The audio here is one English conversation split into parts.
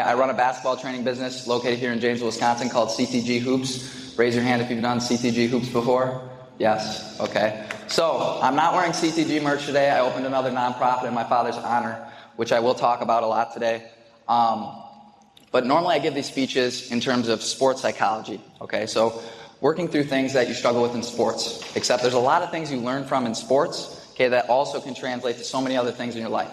I run a basketball training business located here in Janesville, Wisconsin called CTG Hoops. Raise your hand if you've done CTG Hoops before. Yes, okay. So, I'm not wearing CTG merch today. I opened another nonprofit in my father's honor, which I will talk about a lot today. But normally I give these speeches in terms of sports psychology, okay? So, working through things that you struggle with in sports. Except there's a lot of things you learn from in sports, okay, that also can translate to so many other things in your life.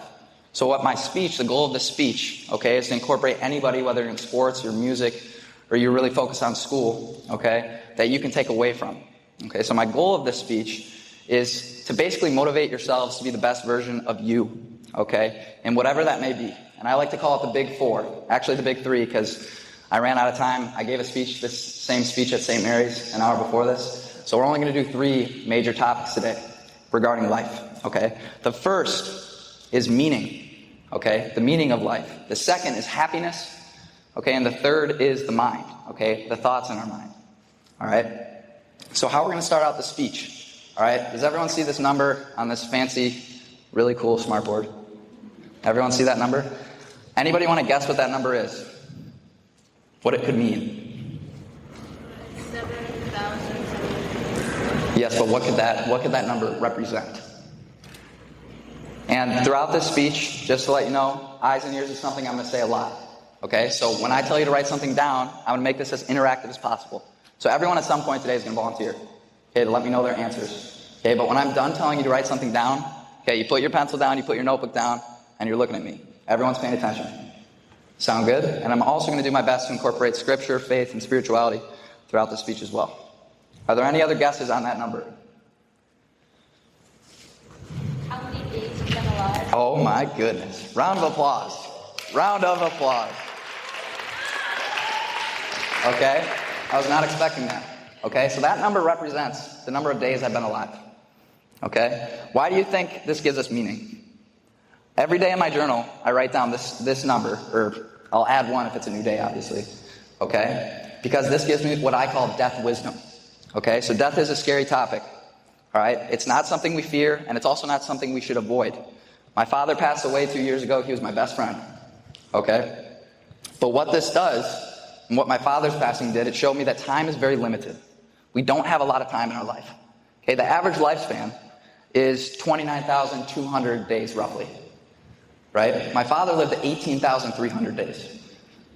So what my speech, the goal of the speech, okay, is to incorporate anybody, whether you're in sports or music, or you're really focused on school, okay, that you can take away from. Okay, so my goal of this speech is to basically motivate yourselves to be the best version of you, okay, and whatever that may be. And I like to call it the big four, actually the big three, because I ran out of time. I gave this same speech at St. Mary's an hour before this. So we're only going to do 3 major topics today regarding life, okay? The first is meaning, okay? The meaning of life. The second is happiness, okay? And the third is the mind, okay? The thoughts in our mind, all right? So how we're going to start out the speech, all right? Does everyone see this number on this fancy, really cool smartboard? Everyone see that number? Anybody want to guess what that number is? What it could mean? 7,000. Yes, but what could that number represent? And throughout this speech, just to let you know, eyes and ears is something I'm going to say a lot. Okay, so when I tell you to write something down, I'm going to make this as interactive as possible. So everyone at some point today is going to volunteer, okay, to let me know their answers. Okay, but when I'm done telling you to write something down, okay, you put your pencil down, you put your notebook down, and you're looking at me. Everyone's paying attention. Sound good? And I'm also going to do my best to incorporate scripture, faith, and spirituality throughout the speech as well. Are there any other guesses on that number? How many days you've been alive? Oh my goodness. Round of applause. Round of applause. Okay? I was not expecting that. Okay? So that number represents the number of days I've been alive. Okay? Why do you think this gives us meaning? Every day in my journal, I write down this number, or I'll add 1 if it's a new day, obviously. Okay? Because this gives me what I call death wisdom. Okay? So death is a scary topic. All right? It's not something we fear, and it's also not something we should avoid. My father passed away 2 years ago. He was my best friend. Okay? But what this does, and what my father's passing did, it showed me that time is very limited. We don't have a lot of time in our life. Okay? The average lifespan is 29,200 days, roughly. Right? My father lived 18,300 days.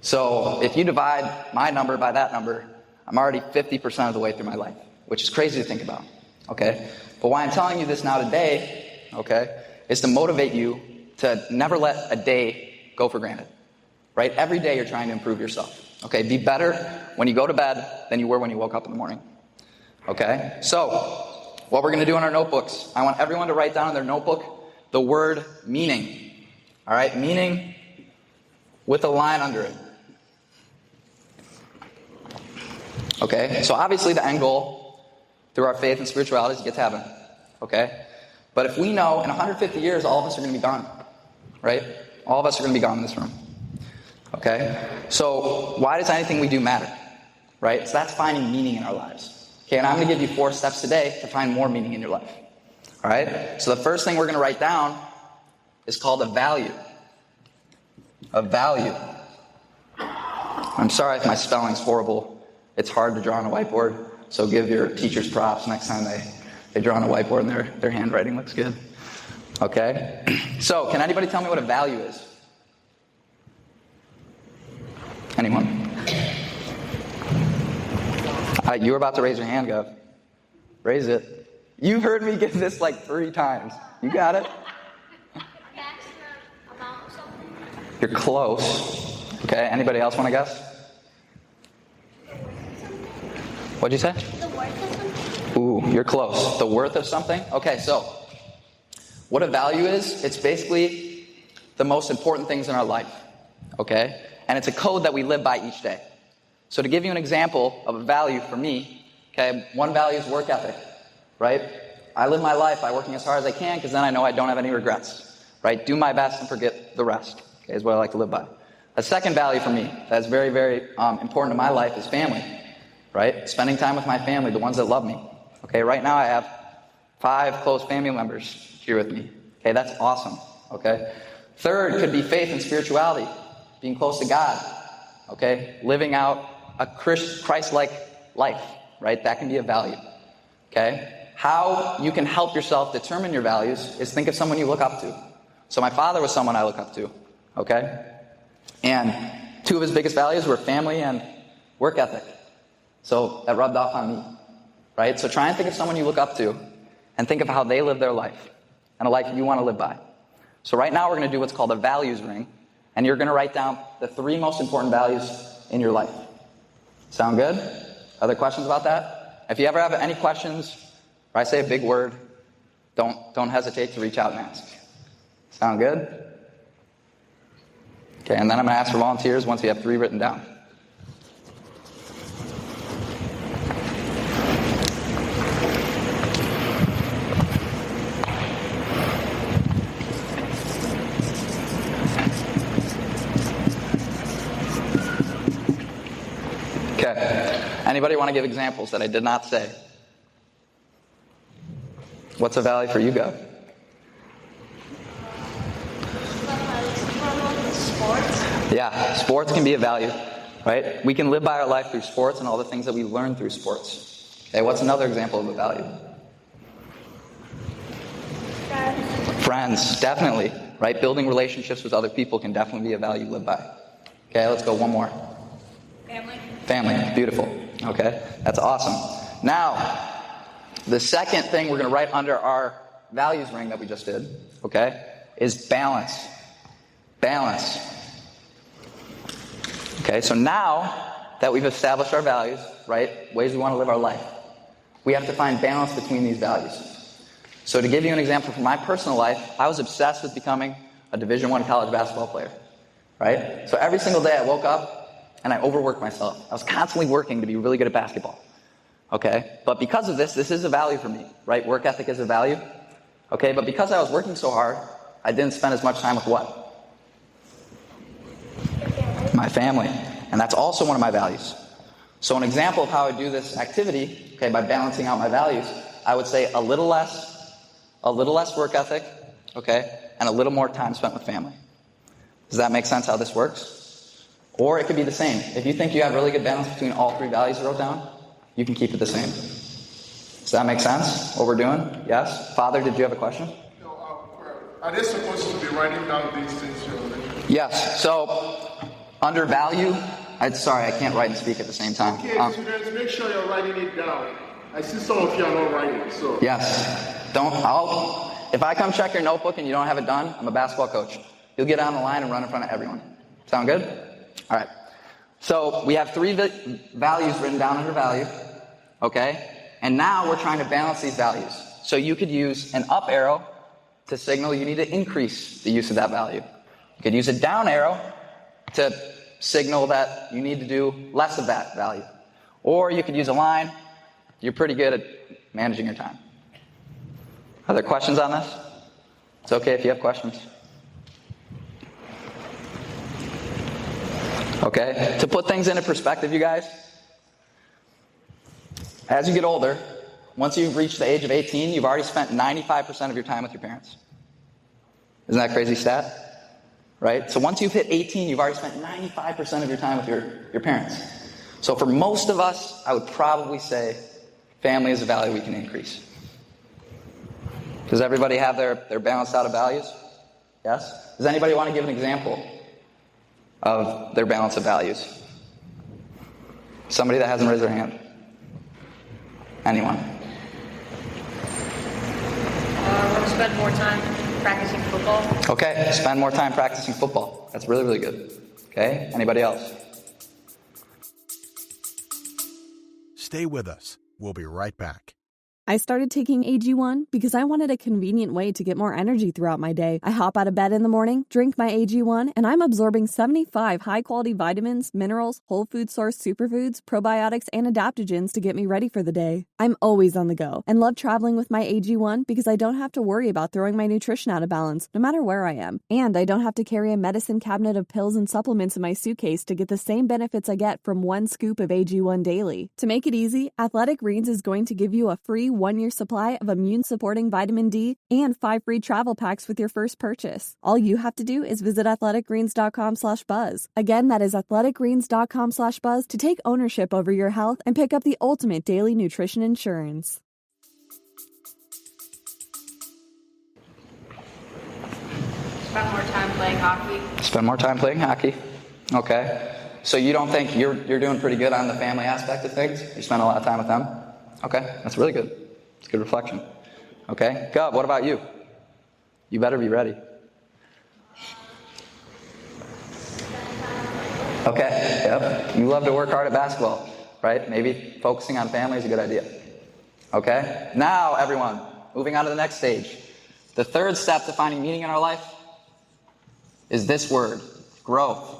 So if you divide my number by that number, I'm already 50% of the way through my life, which is crazy to think about. Okay? But why I'm telling you this now today, okay, is to motivate you to never let a day go for granted. Right? Every day you're trying to improve yourself. Okay? Be better when you go to bed than you were when you woke up in the morning. Okay? So, what we're going to do in our notebooks, I want everyone to write down in their notebook the word meaning. All right, meaning with a line under it. Okay, so obviously the end goal through our faith and spirituality is to get to heaven. Okay, but if we know in 150 years all of us are going to be gone, right? All of us are going to be gone in this room. Okay, so why does anything we do matter? Right, so that's finding meaning in our lives. Okay, and I'm going to give you 4 steps today to find more meaning in your life. All right, so the first thing we're going to write down is called a value. A value. I'm sorry if my spelling's horrible. It's hard to draw on a whiteboard, so give your teachers props next time they draw on a whiteboard and their handwriting looks good. Okay? So, can anybody tell me what a value is? Anyone? You were about to raise your hand, Gov. Raise it. You've heard me give this like 3 times. You got it? You're close. Okay, anybody else want to guess? What'd you say? The worth of something? Ooh, you're close. The worth of something? Okay, so what a value is, it's basically the most important things in our life. Okay? And it's a code that we live by each day. So to give you an example of a value for me, okay, one value is work ethic, right? I live my life by working as hard as I can because then I know I don't have any regrets, right? Do my best and forget the rest. Okay, is what I like to live by. A second value for me that's very, very important to my life is family, right? Spending time with my family, the ones that love me. Okay, right now I have 5 close family members here with me. Okay, that's awesome. Okay. Third could be faith and spirituality. being close to God, okay? Living out a Christ-like life, right? That can be a value, okay? How you can help yourself determine your values is think of someone you look up to. So my father was someone I look up to, okay? And two of his biggest values were family and work ethic. So that rubbed off on me, right? So try and think of someone you look up to and think of how they live their life and a life you want to live by. So right now we're going to do what's called a values ring, and you're going to write down the 3 most important values in your life. Sound good? Other questions about that? If you ever have any questions, or I say a big word, don't hesitate to reach out and ask. Sound good? Okay, and then I'm going to ask for volunteers once we have 3 written down. Okay. Anybody want to give examples that I did not say? What's a value for you, Gov? Sports. Yeah, sports can be a value, right? We can live by our life through sports and all the things that we learn through sports. Okay, what's another example of a value? Friends, definitely, right? Building relationships with other people can definitely be a value lived by. Okay, let's go one more. Family, beautiful. Okay, that's awesome. Now, the second thing we're going to write under our values ring that we just did, okay, is balance. Balance. Okay, so now that we've established our values, right, ways we want to live our life, we have to find balance between these values. So to give you an example from my personal life, I was obsessed with becoming a Division I college basketball player, right? So every single day I woke up and I overworked myself. I was constantly working to be really good at basketball, okay? But because of this is a value for me, right? Work ethic is a value, okay? But because I was working so hard, I didn't spend as much time with what? My family. And that's also one of my values. So an example of how I do this activity, okay, by balancing out my values, I would say a little less work ethic, okay, and a little more time spent with family. Does that make sense how this works? Or it could be the same. If you think you have really good balance between all 3 values I wrote down, you can keep it the same. Does that make sense, what we're doing? Yes? Father, did you have a question? No, are they supposed to be writing down these things you're mentioning? Yes. So, under value, I can't write and speak at the same time. Okay, students, make sure you're writing it down. I see some of you are not writing, so. Yes. If I come check your notebook and you don't have it done, I'm a basketball coach. You'll get on the line and run in front of everyone. Sound good? All right. So we have 3 values written down under value, okay? And now we're trying to balance these values. So you could use an up arrow to signal you need to increase the use of that value. You could use a down arrow to signal that you need to do less of that value. Or you could use a line. You're pretty good at managing your time. Are there questions on this? It's okay if you have questions. Okay, to put things into perspective, you guys, as you get older, once you've reached the age of 18, you've already spent 95% of your time with your parents. Isn't that a crazy stat? Right? So once you've hit 18, you've already spent 95% of your time with your parents. So for most of us, I would probably say family is a value we can increase. Does everybody have their balanced out of values? Yes? Does anybody want to give an example of their balance of values? Somebody that hasn't raised their hand. Anyone? I want to spend more time practicing football. Okay, spend more time practicing football. That's really, really good. Okay, anybody else? Stay with us. We'll be right back. I started taking AG1 because I wanted a convenient way to get more energy throughout my day. I hop out of bed in the morning, drink my AG1, and I'm absorbing 75 high-quality vitamins, minerals, whole food source superfoods, probiotics, and adaptogens to get me ready for the day. I'm always on the go and love traveling with my AG1 because I don't have to worry about throwing my nutrition out of balance, no matter where I am. And I don't have to carry a medicine cabinet of pills and supplements in my suitcase to get the same benefits I get from one scoop of AG1 daily. To make it easy, Athletic Greens is going to give you a free 1-year supply of immune-supporting vitamin D and 5 free travel packs with your first purchase. All you have to do is visit athleticgreens.com/buzz. Again, that is athleticgreens.com/buzz to take ownership over your health and pick up the ultimate daily nutrition insurance. Spend more time playing hockey. Spend more time playing hockey. Okay. So you don't think you're doing pretty good on the family aspect of things? You spend a lot of time with them? Okay. That's really good. It's a good reflection. Okay. Gov, what about you? You better be ready. Okay. Yep. You love to work hard at basketball, right? Maybe focusing on family is a good idea. Okay. Now, everyone, moving on to the next stage. The third step to finding meaning in our life is this word, growth.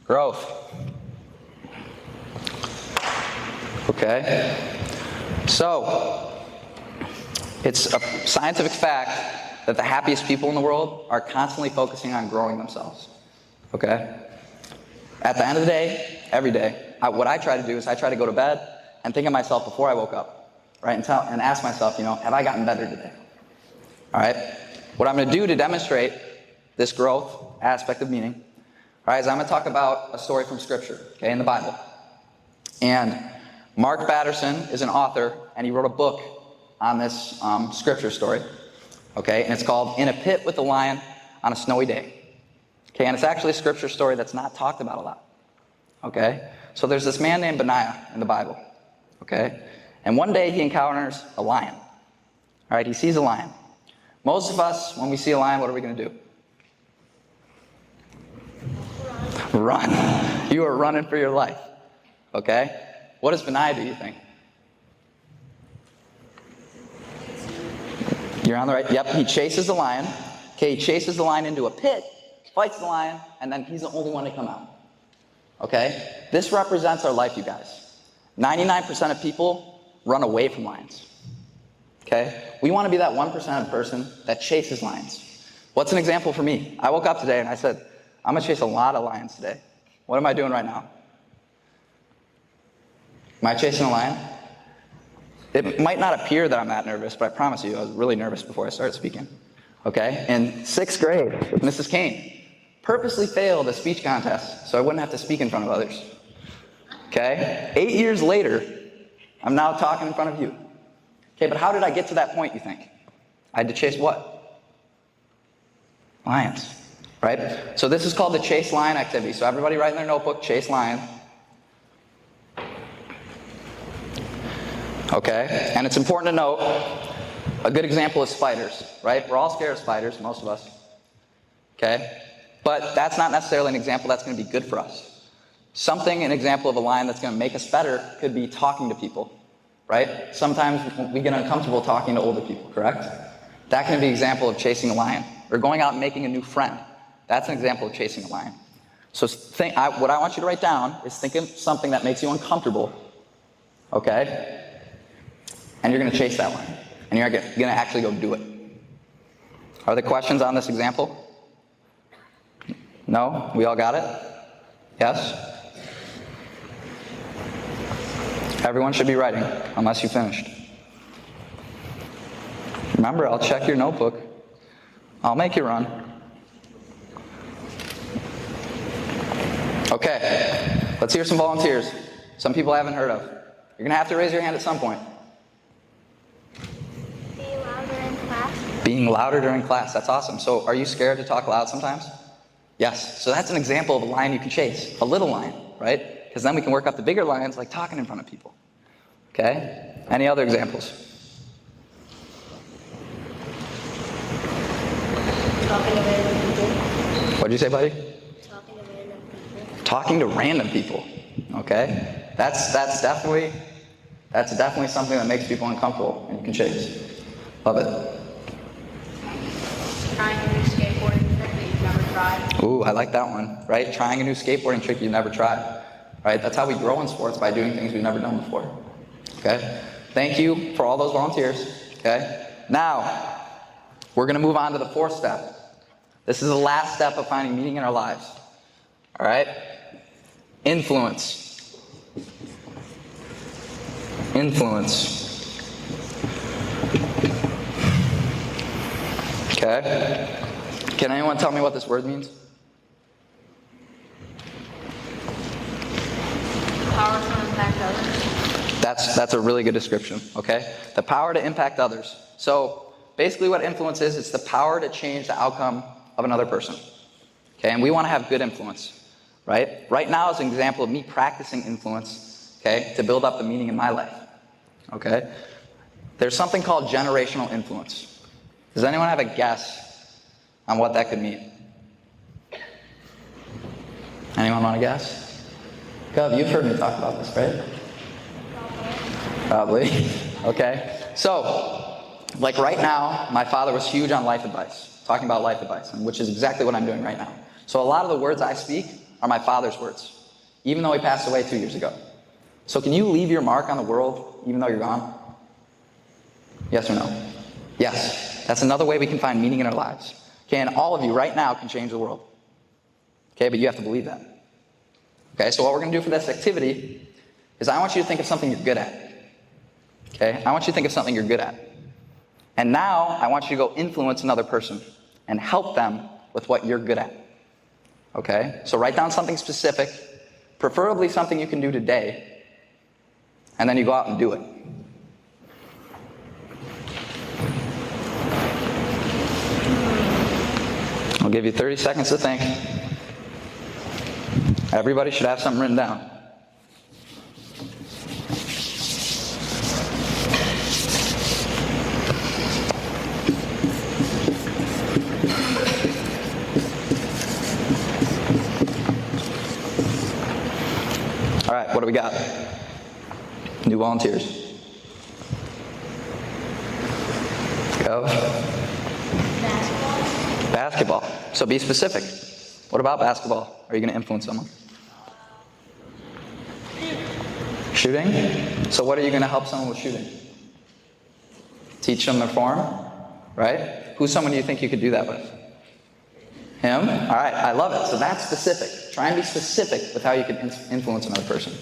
Growth. Okay? So, it's a scientific fact that the happiest people in the world are constantly focusing on growing themselves. Okay? At the end of the day, every day, what I try to do is I try to go to bed and think of myself before I woke up, right? And ask myself, have I gotten better today? All right? What I'm going to do to demonstrate this growth aspect of meaning, all right, is I'm going to talk about a story from Scripture, okay, in the Bible. And Mark Batterson is an author, and he wrote a book on this Scripture story, okay, and it's called In a Pit with a Lion on a Snowy Day. Okay, and it's actually a Scripture story that's not talked about a lot, okay? So there's this man named Benaiah in the Bible, okay? And one day he encounters a lion, all right? He sees a lion. Most of us, when we see a lion, what are we going to do? Run. You are running for your life. Okay? What does Benaiah do, you think? You're on the right. Yep, he chases the lion. Okay, he chases the lion into a pit, fights the lion, and then he's the only one to come out. Okay? This represents our life, you guys. 99% of people run away from lions. Okay? We want to be that 1% of person that chases lions. What's an example for me? I woke up today and I said, I'm going to chase a lot of lions today. What am I doing right now? Am I chasing a lion? It might not appear that I'm that nervous, but I promise you, I was really nervous before I started speaking. Okay? In 6th grade, Mrs. Kane purposely failed a speech contest so I wouldn't have to speak in front of others. Okay? 8 years later, I'm now talking in front of you. Okay, but how did I get to that point, you think? I had to chase what? Lions. Right? So this is called the chase lion activity. So everybody write in their notebook, chase lion. Okay? And it's important to note, a good example is spiders, right? We're all scared of spiders, most of us. Okay? But that's not necessarily an example that's going to be good for us. An example of a lion that's going to make us better could be talking to people, right? Sometimes we get uncomfortable talking to older people, correct? That can be an example of chasing a lion. Or going out and making a new friend. That's an example of chasing a lion. So what I want you to write down is think of something that makes you uncomfortable, okay? And you're going to chase that lion. And you're going to actually go do it. Are there questions on this example? No? We all got it? Yes? Everyone should be writing, unless you finished. Remember, I'll check your notebook. I'll make you run. Okay, let's hear some volunteers. Some people I haven't heard of. You're going to have to raise your hand at some point. Being louder in class. Being louder during class. That's awesome. So are you scared to talk loud sometimes? Yes. So that's an example of a lion you can chase. A little lion, right? Because then we can work up the bigger lions like talking in front of people. Okay? Any other examples? Talking to random people. What did you say, buddy? Talking to random people. Talking to random people. Okay? That's definitely something that makes people uncomfortable and you can chase. Love it. Trying a new skateboarding trick that you've never tried. Ooh, I like that one, right? Trying a new skateboarding trick you've never tried. Right? That's how we grow in sports, by doing things we've never done before. Okay? Thank you for all those volunteers. Okay? Now, we're going to move on to the 4th step. This is the last step of finding meaning in our lives. All right? Influence. Influence. Okay. Can anyone tell me what this word means? Power to impact others. That's a really good description, okay? The power to impact others. So basically what influence is, it's the power to change the outcome of another person. Okay, and we want to have good influence, right? Right now is an example of me practicing influence, okay, to build up the meaning in my life, okay? There's something called generational influence. Does anyone have a guess on what that could mean? Anyone want to guess? Gov, you've heard me talk about this, right? Probably. Okay. So, like right now, my father was huge on life advice, talking about life advice, which is exactly what I'm doing right now. So a lot of the words I speak are my father's words, even though he passed away 2 years ago. So can you leave your mark on the world even though you're gone? Yes or no? Yes. That's another way we can find meaning in our lives. Okay, and all of you right now can change the world. Okay, but you have to believe that. Okay, so what we're going to do for this activity is I want you to think of something you're good at. Okay, I want you to think of something you're good at. And now I want you to go influence another person and help them with what you're good at. Okay, so write down something specific, preferably something you can do today, and then you go out and do it. I'll give you 30 seconds to think. Everybody should have something written down. All right, what do we got? New volunteers. Go. Basketball. So be specific. What about basketball? Are you going to influence someone? Shooting? So what are you going to help someone with shooting? Teach them their form? Right? Who's someone you think you could do that with? Him? All right, I love it. So that's specific. Try and be specific with how you can influence another person.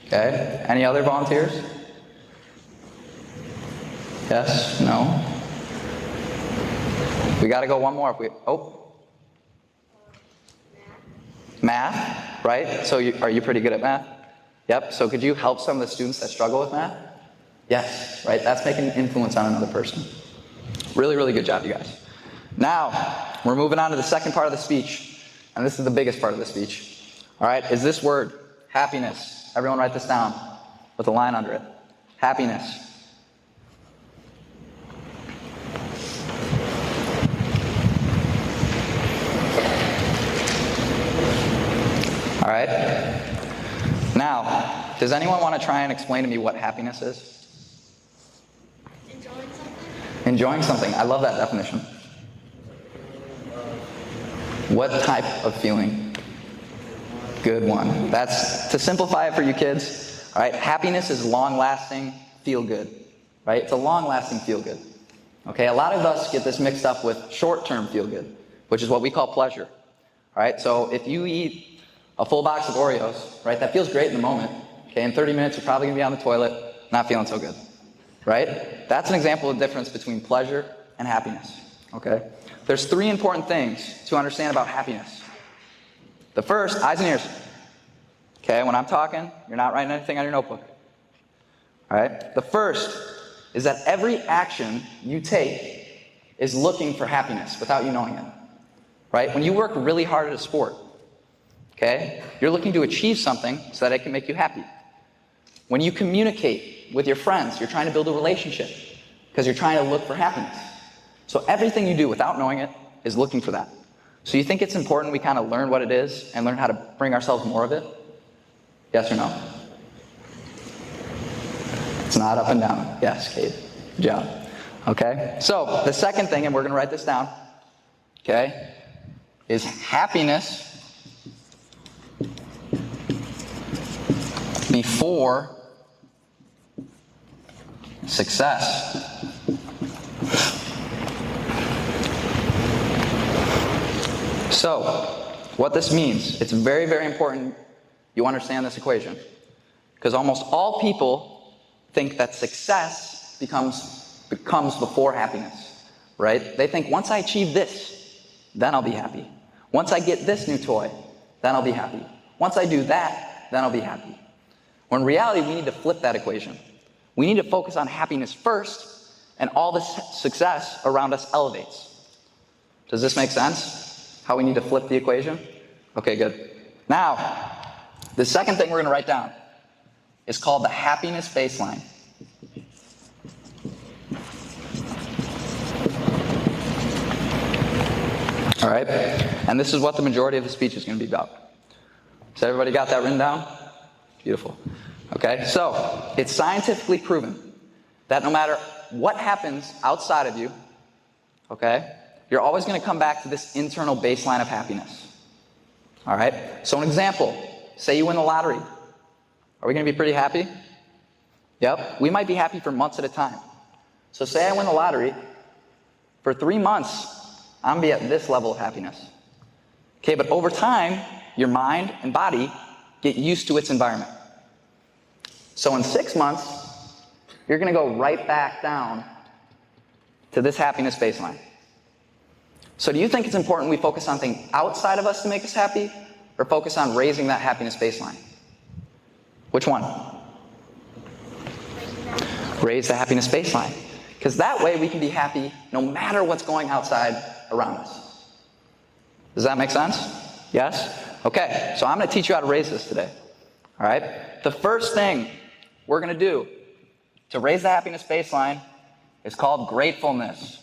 Okay? Any other volunteers? Yes? No? We got to go one more. Math, right? So are you pretty good at math? Yep. So could you help some of the students that struggle with math? Yes, right? That's making an influence on another person. Really, really good job, you guys. Now, we're moving on to the second part of the speech. And this is the biggest part of the speech. All right, is this word, happiness. Everyone write this down with a line under it. Happiness. All right. Now, does anyone want to try and explain to me what happiness is? Enjoying something? Enjoying something. I love that definition. What type of feeling? Good one. That's, to simplify it for you kids, all right, happiness is long-lasting feel-good, right? It's a long-lasting feel-good. Okay, a lot of us get this mixed up with short-term feel-good, which is what we call pleasure. All right, so if you eat a full box of Oreos, right, that feels great in the moment. Okay, in 30 minutes, you're probably going to be on the toilet, not feeling so good, right? That's an example of the difference between pleasure and happiness, okay? There's three important things to understand about happiness. The first, eyes and ears. Okay, when I'm talking, you're not writing anything on your notebook. All right? The first is that every action you take is looking for happiness without you knowing it. Right? When you work really hard at a sport, okay, you're looking to achieve something so that it can make you happy. When you communicate with your friends, you're trying to build a relationship because you're trying to look for happiness. So everything you do without knowing it is looking for that. So you think it's important we kind of learn what it is and learn how to bring ourselves more of it? Yes or no? It's not up and down. Yes, Kate. Good job. Okay? So the second thing, and we're going to write this down, okay, is happiness before success. So, what this means, it's very, very important you understand this equation. Because almost all people think that success becomes before happiness. right? They think once I achieve this, then I'll be happy. Once I get this new toy, then I'll be happy. Once I do that, then I'll be happy. When in reality, we need to flip that equation. We need to focus on happiness first, and all the success around us elevates. Does this make sense? How we need to flip the equation? Okay, good. Now, the second thing we're going to write down is called the happiness baseline. All right? And this is what the majority of the speech is going to be about. So everybody got that written down? Beautiful. Okay, so it's scientifically proven that no matter what happens outside of you, okay, you're always going to come back to this internal baseline of happiness. All right? So an example, say you win the lottery. Are we going to be pretty happy? Yep. We might be happy for months at a time. So say I win the lottery. For 3 months, I'm going to be at this level of happiness. Okay, but over time, your mind and body get used to its environment. So in 6 months, you're going to go right back down to this happiness baseline. So do you think it's important we focus on things outside of us to make us happy, or focus on raising that happiness baseline? Which one? Raise the happiness baseline. Because that way we can be happy no matter what's going outside around us. Does that make sense? Yes? Okay, so I'm going to teach you how to raise this today. All right? The first thing we're going to do to raise the happiness baseline is called gratefulness.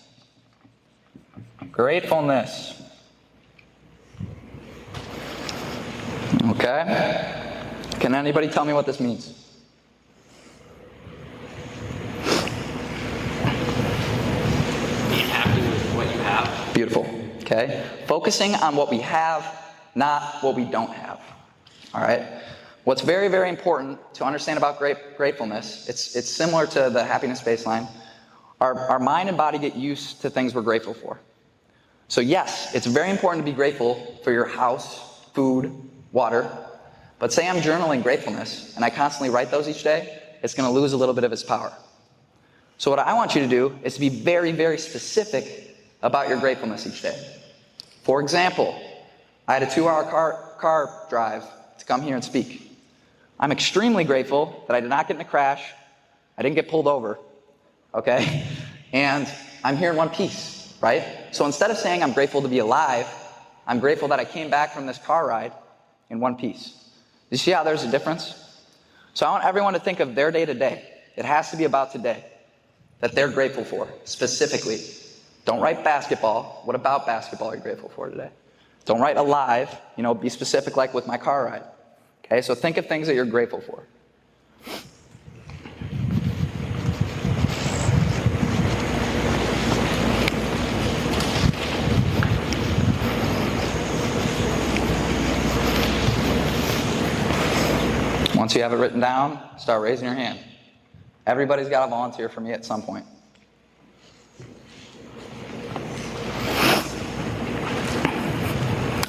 Gratefulness. Okay? Can anybody tell me what this means? Being happy with what you have. Beautiful. Okay? Focusing on what we have, not what we don't have. All right? What's very, very important to understand about gratefulness, it's similar to the happiness baseline. Our mind and body get used to things we're grateful for. So yes, it's very important to be grateful for your house, food, water. But say I'm journaling gratefulness, and I constantly write those each day, it's going to lose a little bit of its power. So what I want you to do is to be very, very specific about your gratefulness each day. For example, I had a 2-hour car drive to come here and speak. I'm extremely grateful that I did not get in a crash. I didn't get pulled over. Okay? And I'm here in one piece, right? So instead of saying I'm grateful to be alive, I'm grateful that I came back from this car ride in one piece. You see how there's a difference? So I want everyone to think of their day to day. It has to be about today that they're grateful for, specifically. Don't write basketball. What about basketball are you grateful for today? Don't write alive. Be specific like with my car ride. Okay, so think of things that you're grateful for. Once you have it written down, start raising your hand. Everybody's got to volunteer for me at some point.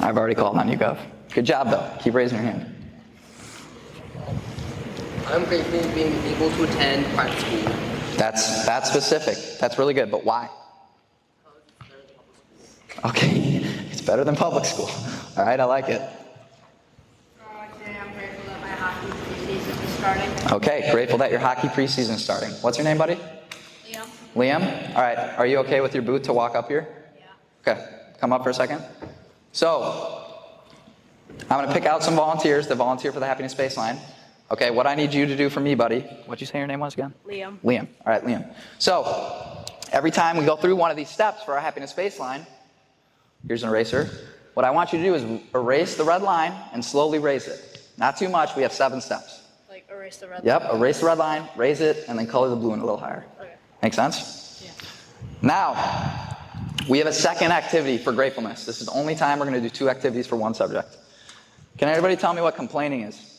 I've already called on you, Gov. Good job, though. Keep raising your hand. I'm grateful for being able to attend private school. That's specific. That's really good, but why? Okay, it's better than public school. All right, I like it. Today I'm grateful that my hockey preseason is starting. Okay, grateful that your hockey preseason is starting. What's your name, buddy? Liam. Liam? All right, are you okay with your boot to walk up here? Yeah. Okay, come up for a second. So, I'm going to pick out some volunteers to volunteer for the happiness baseline. Okay, what I need you to do for me, buddy. What'd you say your name was again? Liam. Liam. All right, Liam. So, every time we go through one of these steps for our happiness baseline, here's an eraser. What I want you to do is erase the red line and slowly raise it. Not too much. We have 7 steps. Like erase the red line? Yep, erase the red line, raise it, and then color the blue in a little higher. Okay. Make sense? Yeah. Now, we have a second activity for gratefulness. This is the only time we're going to do 2 activities for one subject. Can anybody tell me what complaining is?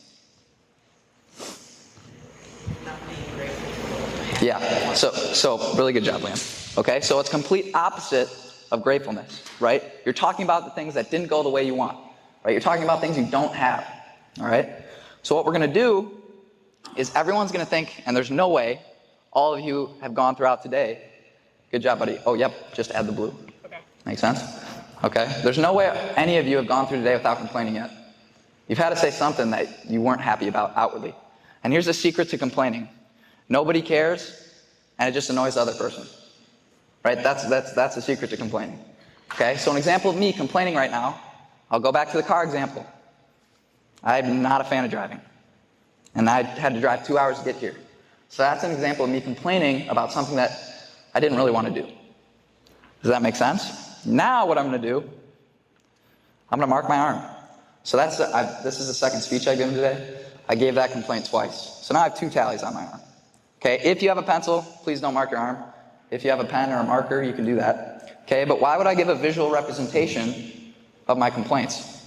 Yeah, so really good job, Liam. Okay, so it's complete opposite of gratefulness, right? You're talking about the things that didn't go the way you want, right? You're talking about things you don't have, all right? So what we're going to do is everyone's going to think, and there's no way all of you have gone throughout today Good job, buddy. Oh, yep, just add the blue. Okay. Make sense? Okay. There's no way any of you have gone through today without complaining yet. You've had to say something that you weren't happy about outwardly. And here's the secret to complaining. Nobody cares, and it just annoys the other person. Right? That's the secret to complaining. Okay? So an example of me complaining right now, I'll go back to the car example. I'm not a fan of driving. And I had to drive 2 hours to get here. So that's an example of me complaining about something that I didn't really want to do. Does that make sense? Now what I'm going to do, I'm going to mark my arm. So this is the second speech I've given today. I gave that complaint twice. So now I have 2 tallies on my arm. Okay, if you have a pencil, please don't mark your arm. If you have a pen or a marker, you can do that. Okay, but why would I give a visual representation of my complaints?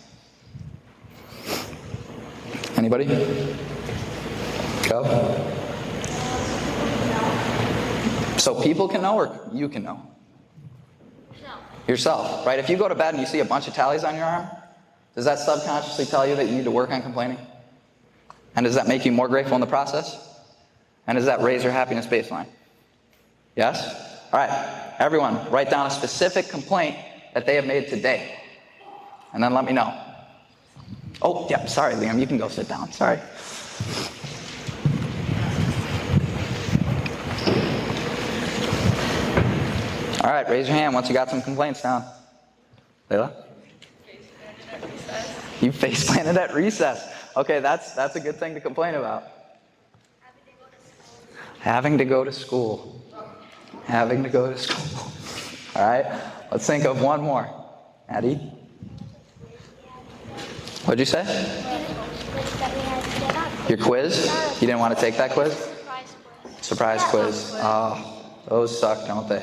Anybody? Go. So people can know or you can know? Yourself, right? If you go to bed and you see a bunch of tallies on your arm, does that subconsciously tell you that you need to work on complaining? And does that make you more grateful in the process? And does that raise your happiness baseline? Yes? All right. Everyone, write down a specific complaint that they have made today. And then let me know. Oh, yeah, sorry, Liam. You can go sit down. Sorry. All right, raise your hand once you got some complaints down. Layla? You face planted at recess. Okay, that's a good thing to complain about. Having to go to school. Having to go to school. All right, let's think of one more. Addie? What'd you say? Your quiz? You didn't want to take that quiz? Surprise quiz. Oh, those suck, don't they?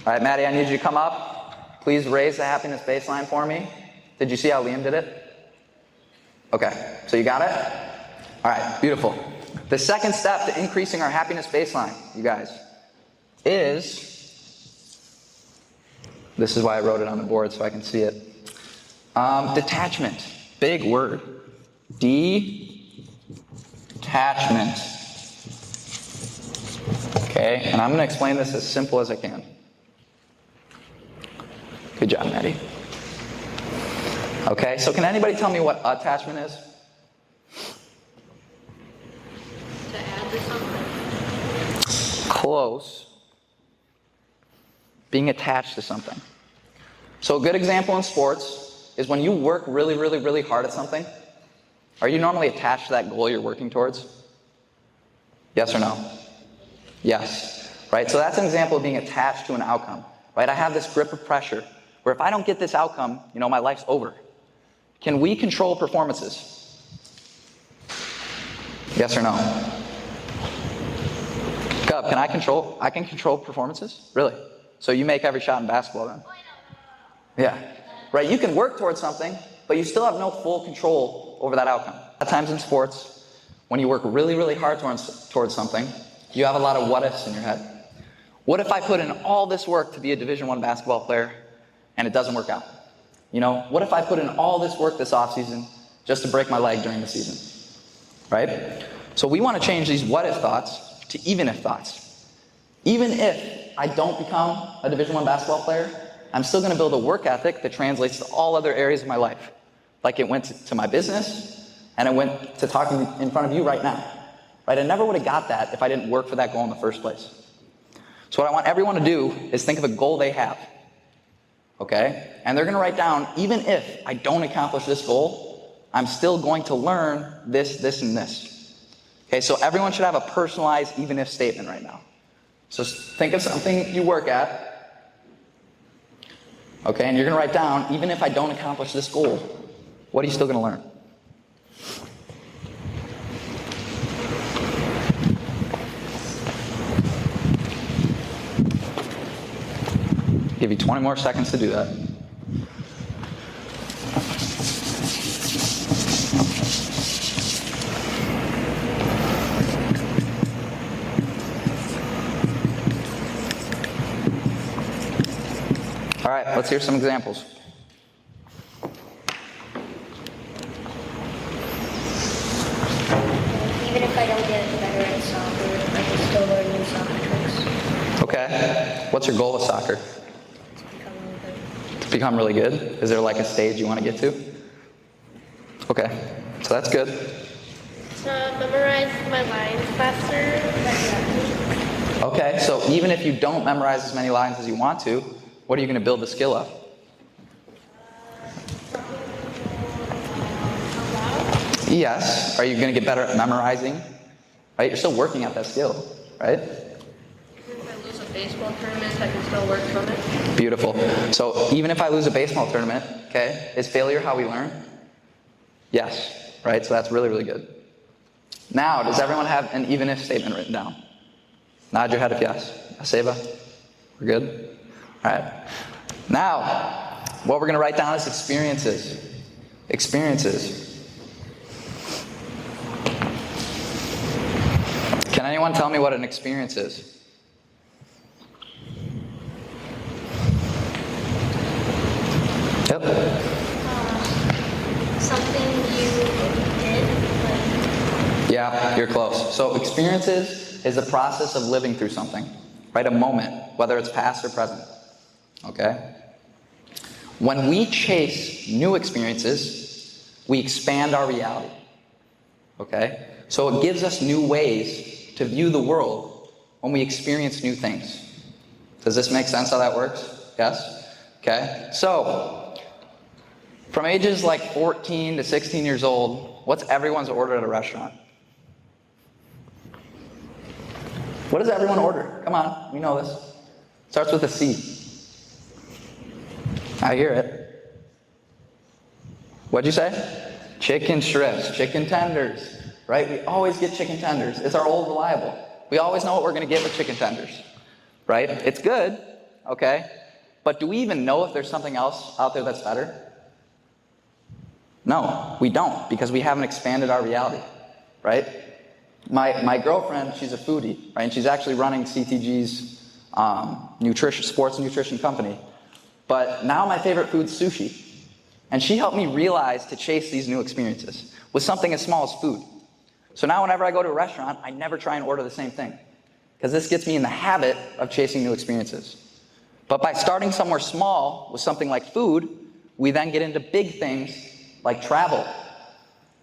All right, Maddie, I need you to come up. Please raise the happiness baseline for me. Did you see how Liam did it? Okay, so you got it? All right, beautiful. The second step to increasing our happiness baseline, you guys, is, this is why I wrote it on the board so I can see it. Detachment, big word. Detachment. Okay, and I'm going to explain this as simple as I can. Good job, Maddie. Okay, so can anybody tell me what attachment is? To add to something. Close. Being attached to something. So a good example in sports is when you work really, really, really hard at something, are you normally attached to that goal you're working towards? Yes or no? Yes. Right? So that's an example of being attached to an outcome. Right? I have this grip of pressure where if I don't get this outcome, my life's over. Can we control performances? Yes or no? Cub, I can control performances? Really? So you make every shot in basketball then? Yeah. Right, you can work towards something, but you still have no full control over that outcome. A lot of times in sports, when you work really, really hard towards something, you have a lot of what ifs in your head. What if I put in all this work to be a Division I basketball player and it doesn't work out? What if I put in all this work this offseason just to break my leg during the season? Right? So we want to change these what if thoughts to even if thoughts. Even if I don't become a Division I basketball player, I'm still going to build a work ethic that translates to all other areas of my life. Like it went to my business, and it went to talking in front of you right now. Right? I never would have got that if I didn't work for that goal in the first place. So what I want everyone to do is think of a goal they have. Okay? And they're going to write down, even if I don't accomplish this goal, I'm still going to learn this, this, and this. Okay, so everyone should have a personalized even if statement right now. So think of something you work at. Okay, and you're going to write down, even if I don't accomplish this goal, what are you still going to learn? Give you 20 more seconds to do that. All right, let's hear some examples. Even if I don't get better at soccer, I can still learn new soccer tricks. Okay. What's What's your goal with soccer? To become really good? Is there like a stage you want to get to? Okay, so that's good. To memorize my lines faster. Okay, so even if you don't memorize as many lines as you want to, what are you going to build the skill of? Yes. Are you going to get better at memorizing? Right? You're still working at that skill, right? If I lose a baseball tournament, I can still work from it. Beautiful. So even if I lose a baseball tournament, okay, is failure how we learn? Yes. Right? So that's really, really good. Now, does everyone have an even if statement written down? Nod your head if yes. Aseva? We're good? All right. Now, what we're going to write down is experiences. Experiences. Can anyone tell me what an experience is? Yep. Something you did. Yeah, you're close. So experiences is the process of living through something, right? A moment, whether it's past or present. Okay? When we chase new experiences, we expand our reality. Okay? So it gives us new ways to view the world when we experience new things. Does this make sense how that works? Yes? Okay? So, from ages like 14 to 16 years old, what's everyone's order at a restaurant? What does everyone order? Come on, we know this. Starts with a C. I hear it. What'd you say? Chicken strips, chicken tenders, right? We always get chicken tenders. It's our old reliable. We always know what we're going to get with chicken tenders, right? It's good, okay? But do we even know if there's something else out there that's better? No, we don't, because we haven't expanded our reality, right? My girlfriend, she's a foodie, right? And she's actually running CTG's sports nutrition company. But now my favorite food's sushi. And she helped me realize to chase these new experiences with something as small as food. So now whenever I go to a restaurant, I never try and order the same thing, because this gets me in the habit of chasing new experiences. But by starting somewhere small with something like food, we then get into big things like travel,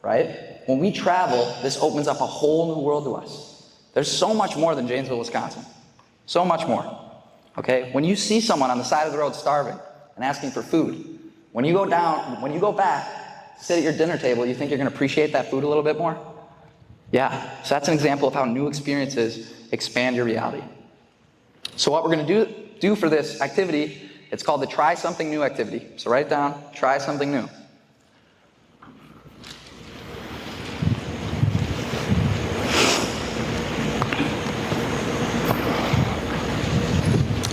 right? When we travel, this opens up a whole new world to us. There's so much more than Janesville, Wisconsin. So much more. Okay? When you see someone on the side of the road starving and asking for food, when you go back, sit at your dinner table, you think you're going to appreciate that food a little bit more? Yeah. So that's an example of how new experiences expand your reality. So what we're going to do for this activity, it's called the Try Something New activity. So write it down, try something new.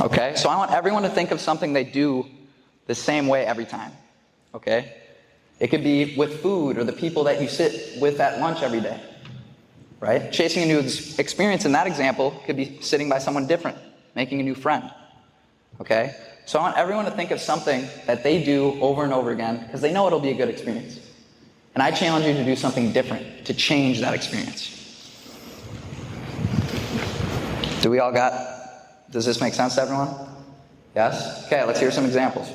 Okay, so I want everyone to think of something they do the same way every time. Okay? It could be with food or the people that you sit with at lunch every day. Right? Chasing a new experience in that example could be sitting by someone different, making a new friend. Okay? So I want everyone to think of something that they do over and over again because they know it'll be a good experience. And I challenge you to do something different to change that experience. Does this make sense to everyone? Yes? Okay, let's hear some examples.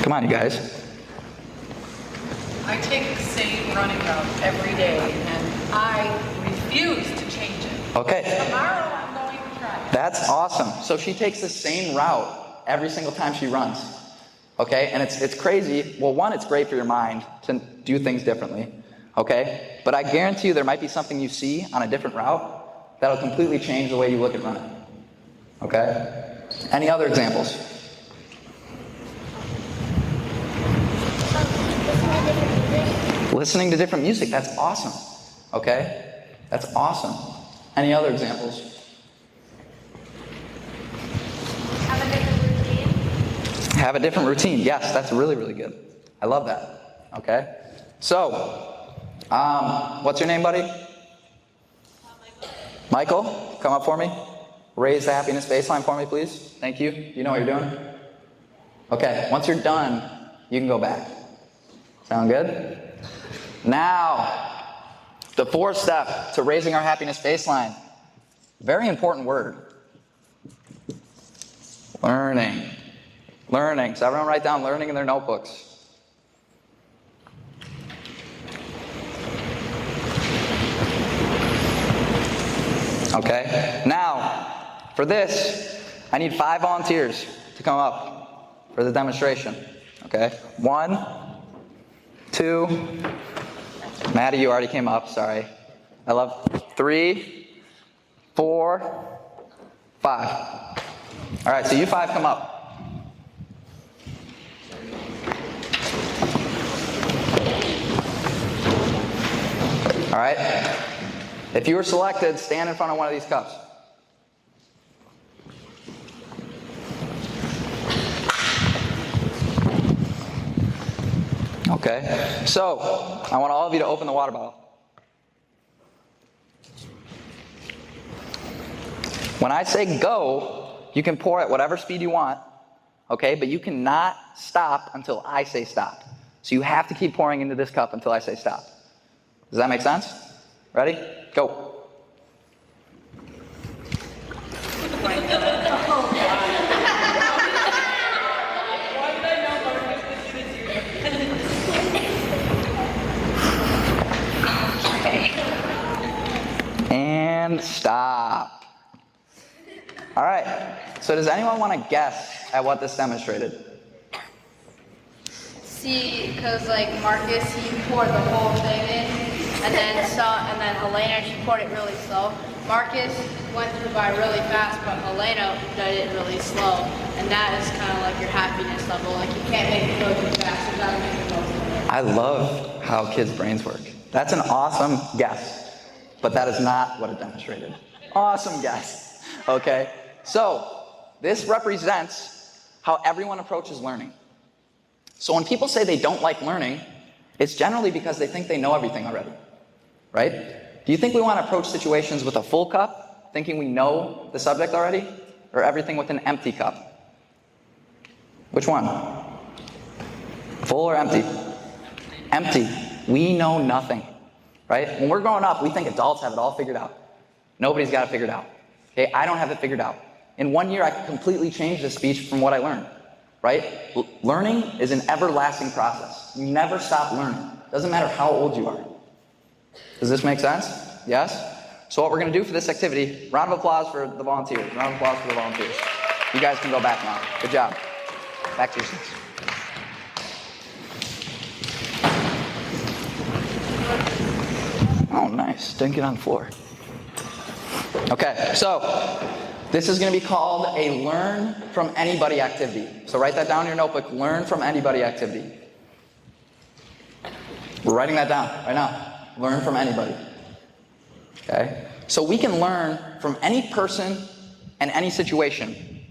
Come on, you guys. I take the same running route every day, and I refuse to change it. Okay. Tomorrow I'm going to try it. That's awesome. So she takes the same route every single time she runs. Okay? And it's crazy. Well, one, it's great for your mind to do things differently. Okay? But I guarantee you there might be something you see on a different route that'll completely change the way you look at running. Okay? Any other examples? Listening to different music, that's awesome. Okay? That's awesome. Any other examples? Have a different routine. Have a different routine. Yes, that's really, really good. I love that. Okay? So, what's your name, buddy? Michael, come up for me. Raise the happiness baseline for me, please. Thank you. You know what you're doing? Okay, once you're done, you can go back. Sound good? Now, The fourth step to raising our happiness baseline. Very important word. Learning. Learning. So everyone write down learning in their notebooks. Okay, now, for this, I need 5 volunteers to come up for the demonstration. Okay, 1, 2, Maddie, you already came up, sorry. 3, 4, 5. All right, so you 5 come up. All right. If you were selected, stand in front of one of these cups. Okay, so I want all of you to open the water bottle. When I say go, you can pour at whatever speed you want, okay, but you cannot stop until I say stop. So you have to keep pouring into this cup until I say stop. Does that make sense? Ready? Go. And stop. All right. So does anyone want to guess at what this demonstrated? See, because like Marcus, he poured the whole thing in, and then Helena, she poured it really slow. Marcus went through by really fast, but Helena did it really slow, and that is kind of like your happiness level. Like you can't make it go too fast, you gotta make it go slow. I love how kids' brains work. That's an awesome guess, but that is not what it demonstrated. Awesome guess. Okay, so this represents how everyone approaches learning. So when people say they don't like learning, it's generally because they think they know everything already, right? Do you think we want to approach situations with a full cup, thinking we know the subject already, or everything with an empty cup? Which one? Full or empty? Empty. We know nothing, right? When we're growing up, we think adults have it all figured out. Nobody's got it figured out. Okay, I don't have it figured out. In 1 year, I could completely change this speech from what I learned. Right? Learning is an everlasting process. You never stop learning. Doesn't matter how old you are. Does this make sense? Yes? So what we're going to do for this activity, round of applause for the volunteers. Round of applause for the volunteers. You guys can go back now. Good job. Back to your seats. Oh, nice. Didn't get on the floor. Okay, so this is going to be called a learn from anybody activity. So write that down in your notebook, learn from anybody activity. We're writing that down right now. Learn from anybody. Okay? So we can learn from any person and any situation.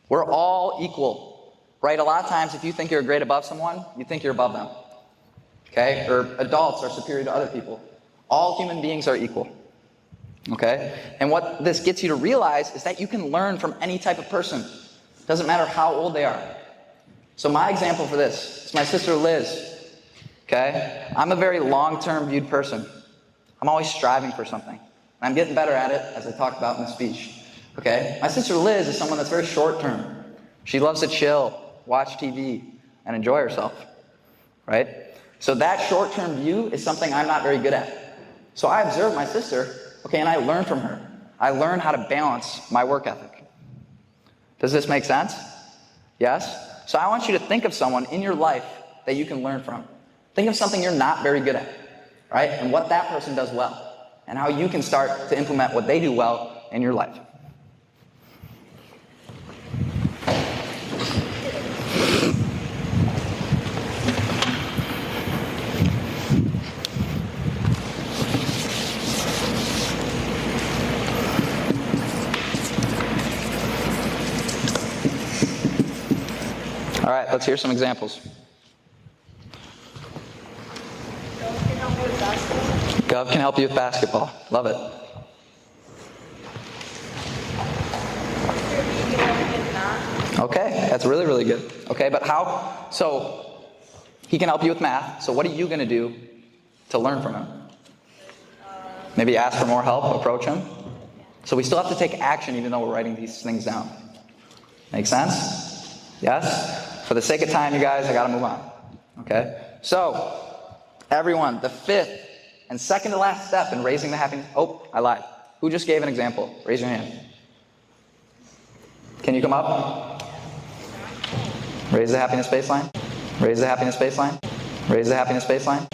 We're all equal. Right? A lot of times if you think you're a grade above someone, you think you're above them. Okay? Or adults are superior to other people. All human beings are equal. Okay? And what this gets you to realize is that you can learn from any type of person. Doesn't matter how old they are. So my example for this is my sister Liz. Okay? I'm a very long-term viewed person. I'm always striving for something. And I'm getting better at it, as I talked about in the speech. Okay? My sister Liz is someone that's very short-term. She loves to chill, watch TV, and enjoy herself. Right? So that short-term view is something I'm not very good at. So I observe my sister. Okay, and I learn from her. I learn how to balance my work ethic. Does this make sense? Yes? So I want you to think of someone in your life that you can learn from. Think of something you're not very good at, right? And what that person does well, and how you can start to implement what they do well in your life. All right, let's hear some examples. Gov can help you with basketball. Love it. Okay, that's really, really good. Okay, but how? So, he can help you with math. So what are you going to do to learn from him? Maybe ask for more help, approach him. So we still have to take action even though we're writing these things down. Make sense? Yes? For the sake of time, you guys, I got to move on. Okay? So, everyone, the fifth and second to last step in raising the happiness... Oh, I lied. Who just gave an example? Raise your hand. Can you come up? Raise the happiness baseline. Raise the happiness baseline. Raise the happiness baseline.